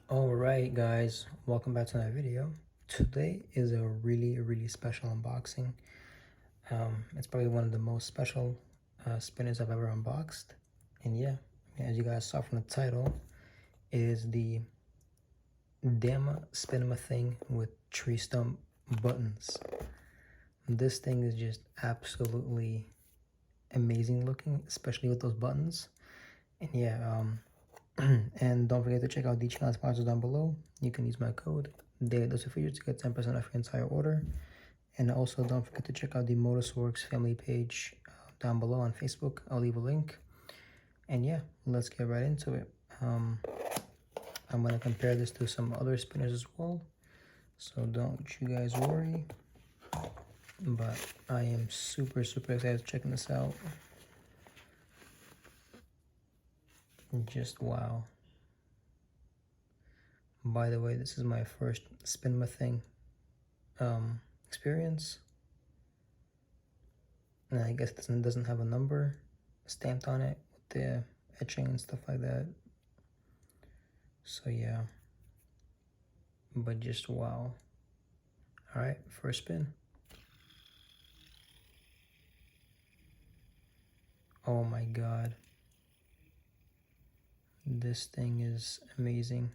Alright guys, welcome back to another video. Today is a really special unboxing. It's probably one of the most special spinners I've ever unboxed. And yeah, as you guys saw from the title, it is the Spinamthing with tree stump buttons. This thing is just absolutely amazing looking, especially with those buttons. And yeah, and don't forget to check out the channel sponsors down below. You can use my code DailyDoseOfFidgets to get 10% off your entire order. And also don't forget to check out the Modusworks family page down below on Facebook. I'll leave a link. And yeah, let's get right into it. I'm going to compare this to some other spinners as well, so don't you guys worry. But I am super excited checking this out. Just wow. By the way, this is my first Spinamthing experience, and I guess this doesn't have a number stamped on it with the etching and stuff like that. So yeah, but just wow. All right, first spin. Oh my god, this thing is amazing.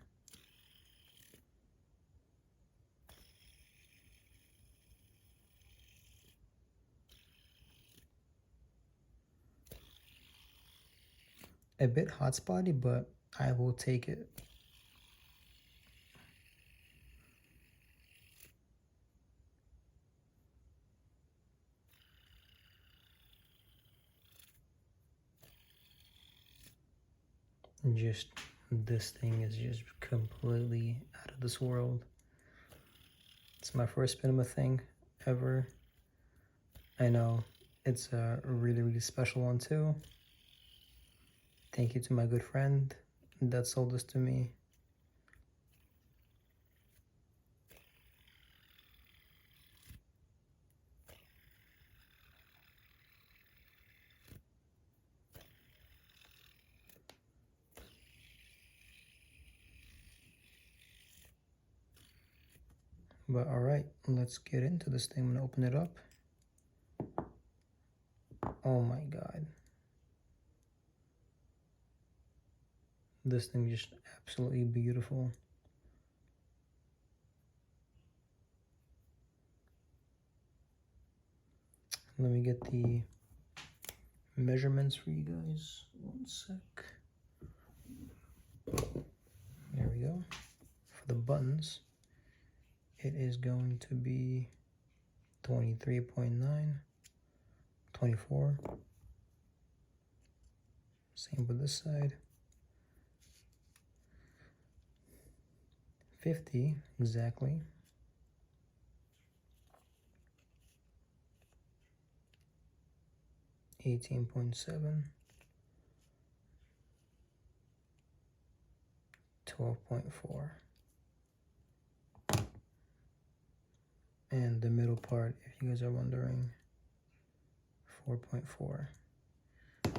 A bit hot spotty, but I will take it. Just, this thing is just completely out of this world. It's my first Spinamthing ever. I know it's a really special one too. Thank you to my good friend that sold this to me. But all right, let's get into this thing. I'm gonna open it up. Oh my god. This thing is just absolutely beautiful. Let me get the measurements for you guys. One sec. There we go. For the buttons, it is going to be 23.9, 24. Same with this side. 50 exactly. 18.7. 12.4. And the middle part, if you guys are wondering, 4.4.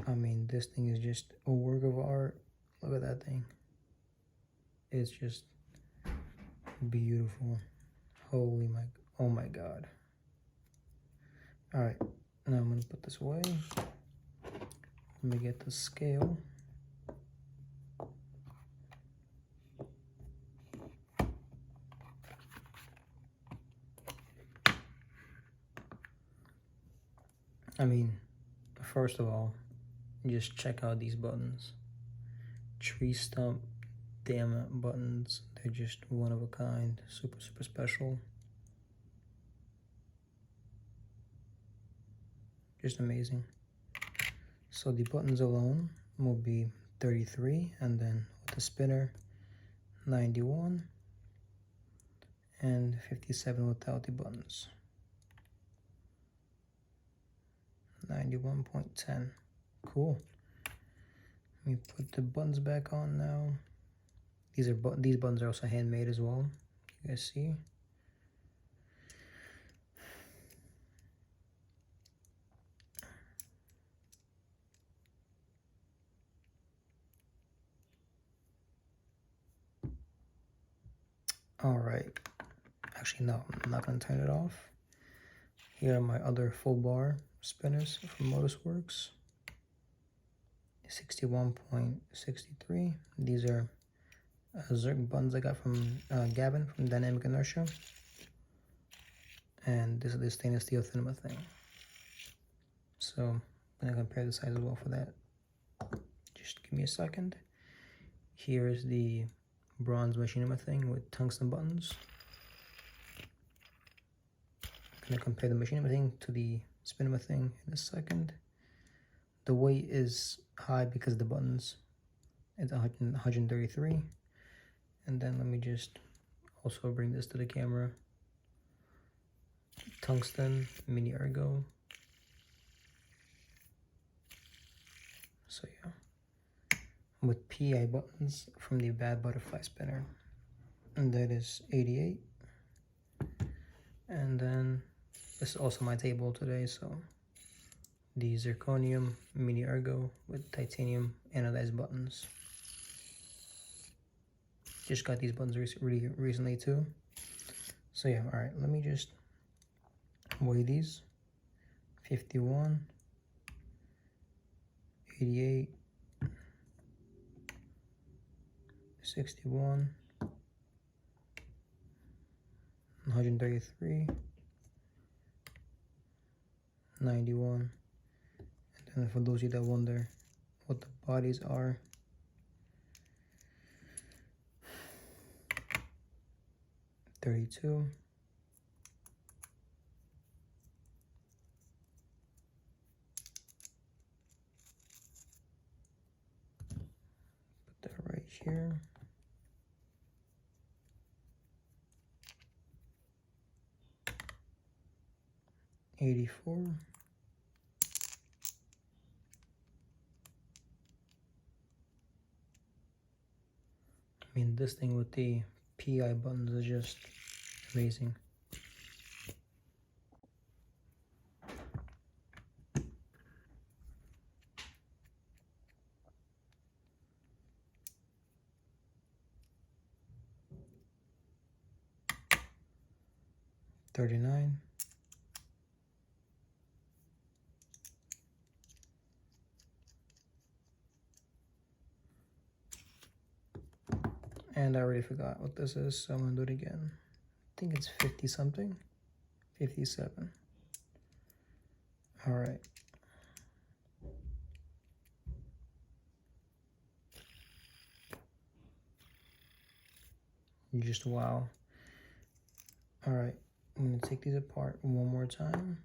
I mean, this thing is just a work of art. Look at that thing. It's just beautiful. Holy my, oh my god. All right, now I'm gonna put this away. Let me get the scale. I mean, first of all, just check out these buttons. Tree stump diamond buttons. They're just one of a kind. Super special. Just amazing. So the buttons alone will be 33, and then with the spinner 91, and 57 without the buttons. 91.10. Cool. Let me put the buttons back on now. These buttons are also handmade as well. You guys see? All right. Actually, no, I'm not going to turn it off. Here are my other full bar spinners from Modusworks. 61.63. These are Zerk buttons I got from Gavin from Dynamic Inertia. And this is the stainless steel Spinamthing. So I'm going to compare the size as well for that. Just give me a second. Here is the bronze Spinamthing with tungsten buttons. I'm going to compare the Spinamthing to the Spinamthing in a second. The weight is high because of the buttons. It's 133. And then let me just also bring this to the camera. Tungsten mini ergo. So yeah, with PI buttons from the Bad Butterfly spinner, and that is 88. And then this is also my table today, so the zirconium mini ergo with titanium anodized buttons. Just got these buttons really recently too. So yeah, all right, let me just weigh these. 51, 88, 61, 133, 91, and then for those of you that wonder what the bodies are, 32, 'Put that right here. 84. I mean, this thing with the PI buttons is just amazing. $39. And I already forgot what this is, so I'm gonna do it again. I think it's 50 something. 57. All right. Just wow. All right, I'm gonna take these apart one more time.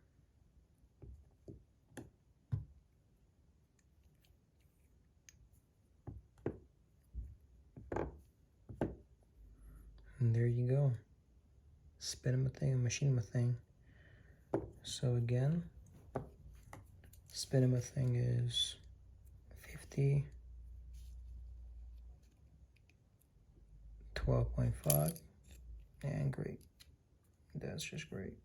And there you go. Spinamthing and Machinamthing. So again, Spinamthing is 50, 12.5, and great. That's just great.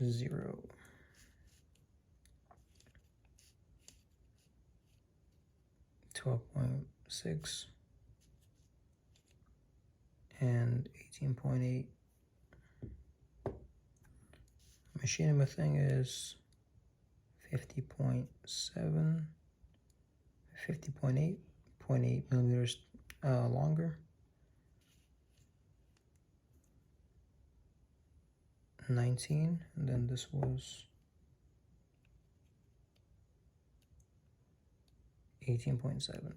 Zero. $12.6 and 18.8. Machinamthing is 50.7, 50.8, 0.8 millimeters longer. 19, and then this was 18.7.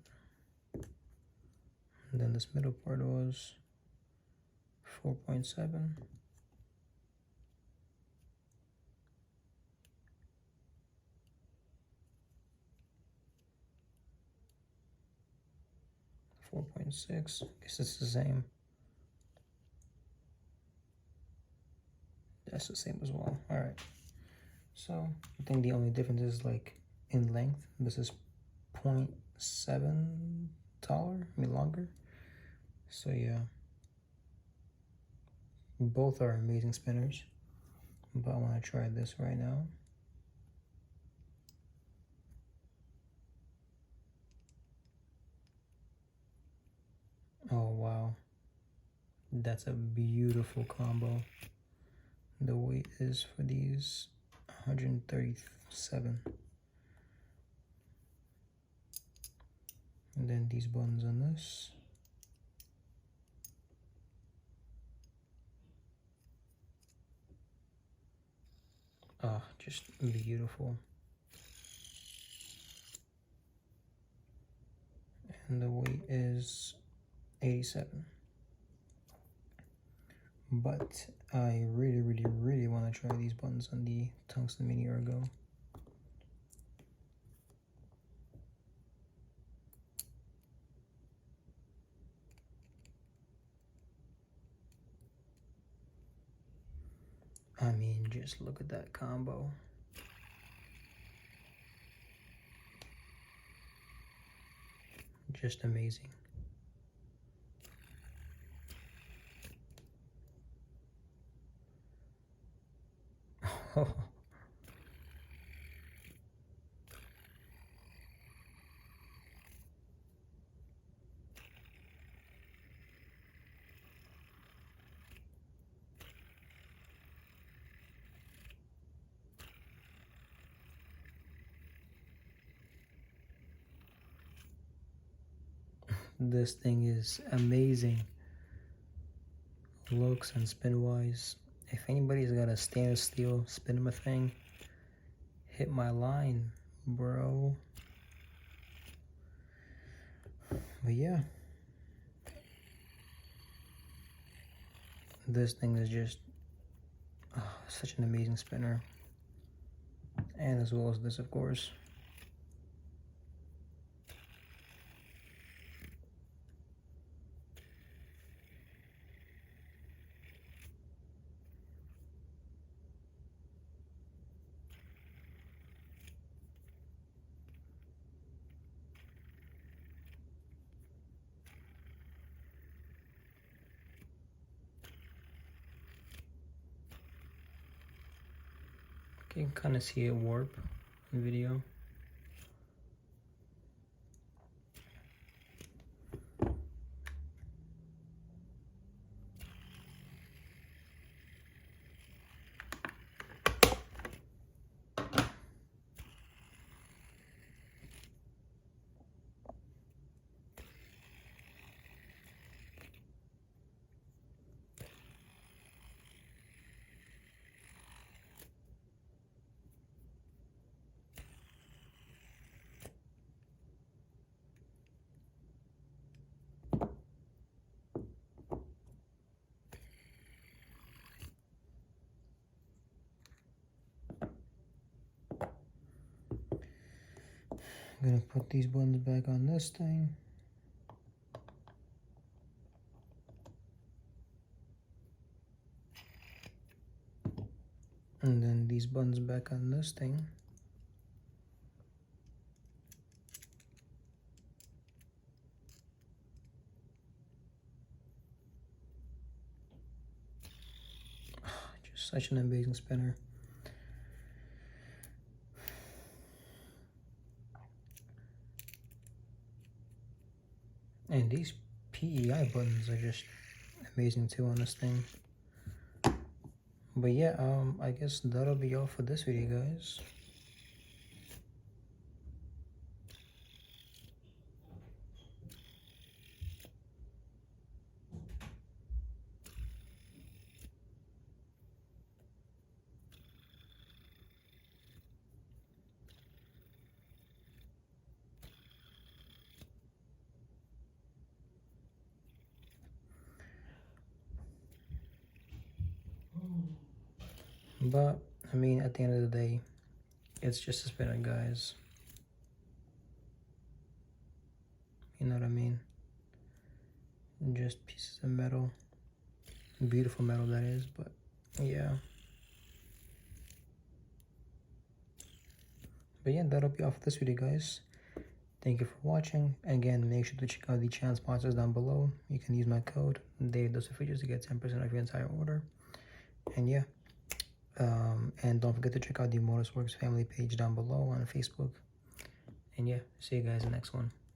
And then this middle part was 4.7. $4.6. Guess it's the same. That's the same as well. All right. So I think the only difference is like in length. This is 0.7 taller, I mean longer. So yeah, both are amazing spinners, but I want to try this right now. Oh wow, that's a beautiful combo. The weight is for these 137. And then these buttons on this. Ah, just beautiful. And the weight is 87. But I really want to try these buttons on the Tungsten Mini Ergo. I mean, just look at that combo. Just amazing. This thing is amazing. Looks and spin wise. If anybody's got a stainless steel Spinamthing, hit my line, bro. But yeah, this thing is just such an amazing spinner. And as well as this, of course. You can kind of see it warp in video. I'm gonna put these buttons back on this thing. And then these buttons back on this thing. Just such an amazing spinner. And these PEI buttons are just amazing too on this thing. But yeah, I guess that'll be all for this video, guys. But I mean, at the end of the day, it's just a spinner, guys. You know what I mean? Just pieces of metal. Beautiful metal, that is, but yeah. But yeah, that'll be all for this video, guys. Thank you for watching. Again, make sure to check out the channel sponsors down below. You can use my code DaveDoesFidgets to get 10% off your entire order. And yeah, and don't forget to check out the Modusworks family page down below on Facebook. And yeah, see you guys in the next one.